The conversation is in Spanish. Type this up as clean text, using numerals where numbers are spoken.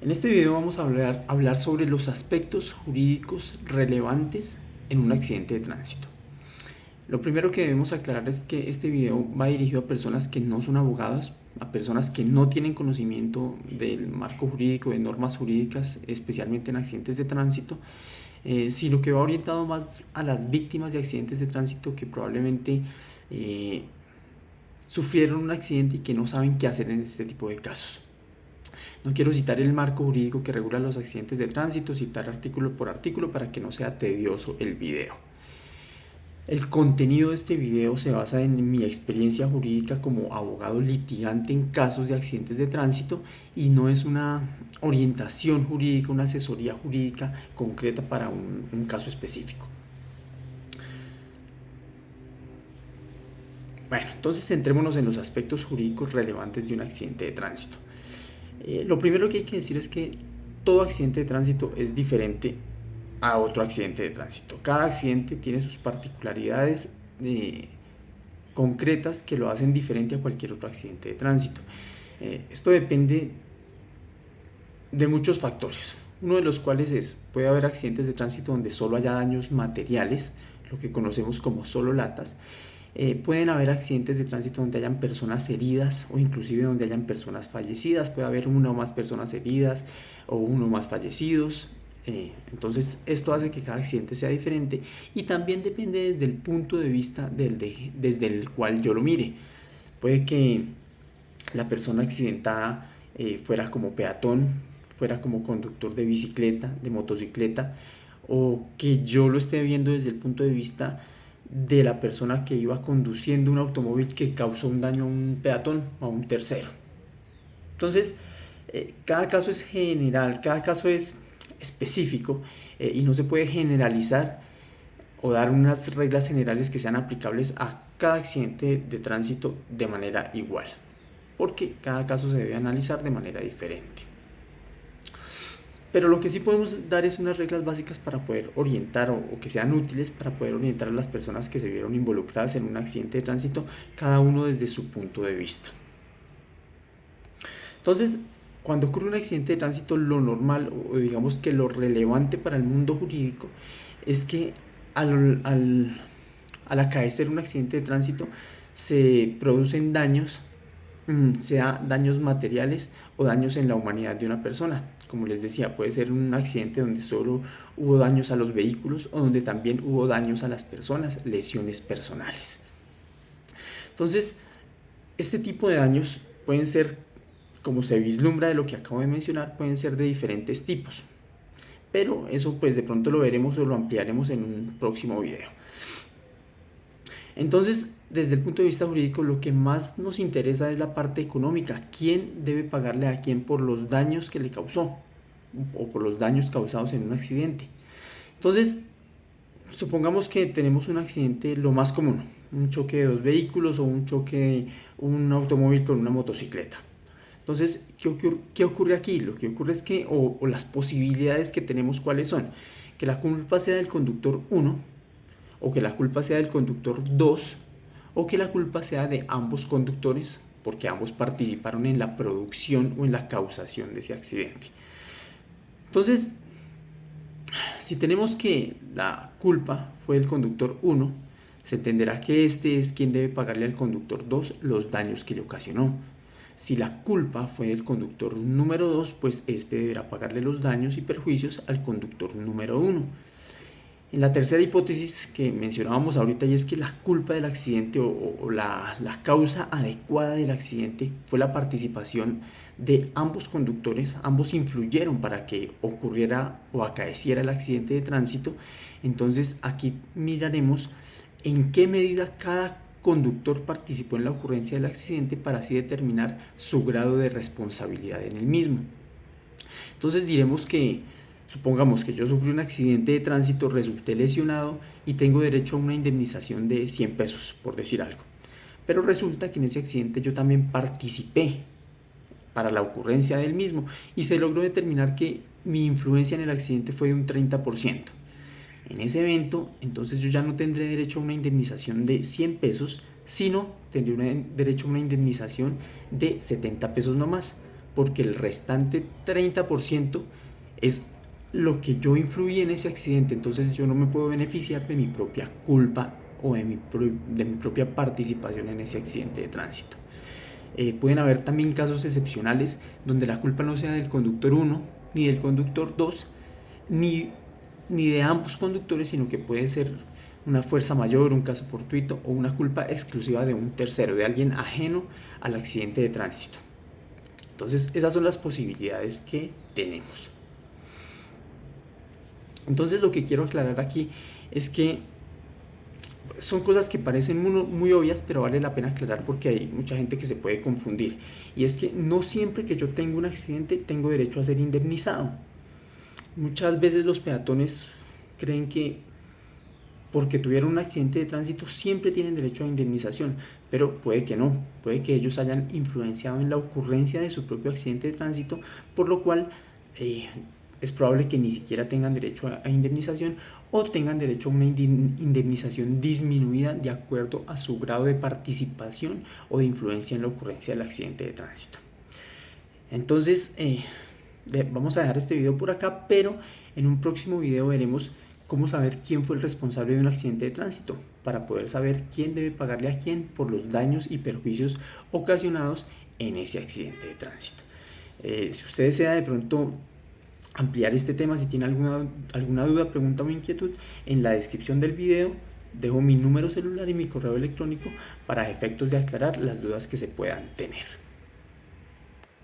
En este video vamos a hablar sobre los aspectos jurídicos relevantes en un accidente de tránsito. Lo primero que debemos aclarar es que este video va dirigido a personas que no son abogadas, a personas que no tienen conocimiento del marco jurídico, de normas jurídicas, especialmente en accidentes de tránsito, sino que va orientado más a las víctimas de accidentes de tránsito que probablemente sufrieron un accidente y que no saben qué hacer en este tipo de casos. No quiero citar el marco jurídico que regula los accidentes de tránsito, citar artículo por artículo para que no sea tedioso el video. El contenido de este video se basa en mi experiencia jurídica como abogado litigante en casos de accidentes de tránsito y no es una orientación jurídica, una asesoría jurídica concreta para un caso específico. Bueno, entonces centrémonos en los aspectos jurídicos relevantes de un accidente de tránsito. Lo primero que hay que decir es que todo accidente de tránsito es diferente a otro accidente de tránsito. Cada accidente tiene sus particularidades concretas que lo hacen diferente a cualquier otro accidente de tránsito. Esto depende de muchos factores, uno de los cuales puede haber accidentes de tránsito donde solo haya daños materiales, lo que conocemos como solo latas. Pueden haber accidentes de tránsito donde hayan personas heridas o inclusive donde hayan personas fallecidas. Puede haber una o más personas heridas o uno o más fallecidos. Entonces esto hace que cada accidente sea diferente y también depende desde el punto de vista desde el cual yo lo mire. Puede que la persona accidentada fuera como peatón, fuera como conductor de bicicleta, de motocicleta, o que yo lo esté viendo desde el punto de vista de la persona que iba conduciendo un automóvil que causó un daño a un peatón o a un tercero. Entonces, cada caso es general, cada caso es específico y no se puede generalizar o dar unas reglas generales que sean aplicables a cada accidente de tránsito de manera igual, porque cada caso se debe analizar de manera diferente. Pero lo que sí podemos dar es unas reglas básicas para poder orientar o que sean útiles para poder orientar a las personas que se vieron involucradas en un accidente de tránsito, cada uno desde su punto de vista. Entonces, cuando ocurre un accidente de tránsito, lo normal o digamos que lo relevante para el mundo jurídico es que al acaecer un accidente de tránsito se producen daños, sea daños materiales o daños en la humanidad de una persona. Como les decía, puede ser un accidente donde solo hubo daños a los vehículos o donde también hubo daños a las personas, lesiones personales. Entonces, este tipo de daños pueden ser, como se vislumbra de lo que acabo de mencionar, pueden ser de diferentes tipos. Pero eso pues de pronto lo veremos o lo ampliaremos en un próximo video. Entonces, desde el punto de vista jurídico, lo que más nos interesa es la parte económica. ¿Quién debe pagarle a quién por los daños que le causó o por los daños causados en un accidente? Entonces, supongamos que tenemos un accidente, lo más común, un choque de dos vehículos o un choque de un automóvil con una motocicleta. Entonces, ¿qué ocurre aquí? Lo que ocurre es que, o las posibilidades que tenemos, ¿cuáles son? Que la culpa sea del conductor 1, o que la culpa sea del conductor 2, o que la culpa sea de ambos conductores, porque ambos participaron en la producción o en la causación de ese accidente. Entonces, si tenemos que la culpa fue del conductor 1, se entenderá que este es quien debe pagarle al conductor 2 los daños que le ocasionó. Si la culpa fue del conductor número 2, pues este deberá pagarle los daños y perjuicios al conductor número 1. En la tercera hipótesis que mencionábamos ahorita, y es que la culpa del accidente o la causa adecuada del accidente fue la participación de ambos conductores, ambos influyeron para que ocurriera o acaeciera el accidente de tránsito. Entonces aquí miraremos en qué medida cada conductor participó en la ocurrencia del accidente para así determinar su grado de responsabilidad en el mismo. Entonces diremos que, supongamos que yo sufrí un accidente de tránsito, resulté lesionado y tengo derecho a una indemnización de 100 pesos, por decir algo. Pero resulta que en ese accidente yo también participé para la ocurrencia del mismo y se logró determinar que mi influencia en el accidente fue de un 30%. En ese evento, entonces yo ya no tendré derecho a una indemnización de 100 pesos, sino tendré derecho a una indemnización de 70 pesos no más, porque el restante 30% es lo que yo influí en ese accidente. Entonces yo no me puedo beneficiar de mi propia culpa o de mi propia participación en ese accidente de tránsito. Pueden haber también casos excepcionales donde la culpa no sea del conductor 1 ni del conductor 2 ni de ambos conductores, sino que puede ser una fuerza mayor, un caso fortuito o una culpa exclusiva de un tercero, de alguien ajeno al accidente de tránsito. Entonces esas son las posibilidades que tenemos. Entonces lo que quiero aclarar aquí es que son cosas que parecen muy obvias, pero vale la pena aclarar porque hay mucha gente que se puede confundir. Y es que no siempre que yo tengo un accidente tengo derecho a ser indemnizado. Muchas veces los peatones creen que porque tuvieron un accidente de tránsito siempre tienen derecho a indemnización, pero puede que no, puede que ellos hayan influenciado en la ocurrencia de su propio accidente de tránsito, por lo cual es probable que ni siquiera tengan derecho a indemnización o tengan derecho a una indemnización disminuida de acuerdo a su grado de participación o de influencia en la ocurrencia del accidente de tránsito. Entonces, vamos a dejar este video por acá, pero en un próximo video veremos cómo saber quién fue el responsable de un accidente de tránsito, para poder saber quién debe pagarle a quién por los daños y perjuicios ocasionados en ese accidente de tránsito. Si usted desea de pronto ampliar este tema, si tiene alguna duda, pregunta o inquietud, en la descripción del video dejo mi número celular y mi correo electrónico para efectos de aclarar las dudas que se puedan tener.